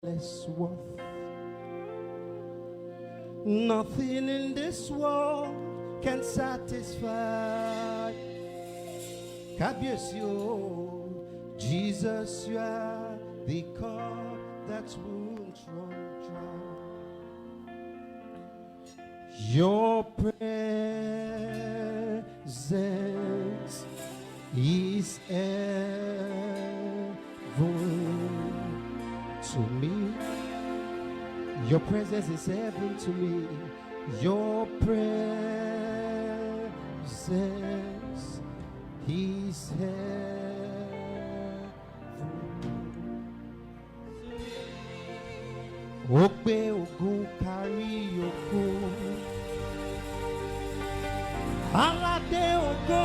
less worth. Nothing in this world can satisfy. Kabiesio, Jesus, you are the cup that won't run dry. Your presence is heaven to me. Your presence is heaven to me. Your presence is heaven. Ogbe ogun kari ogun. Alade ogo.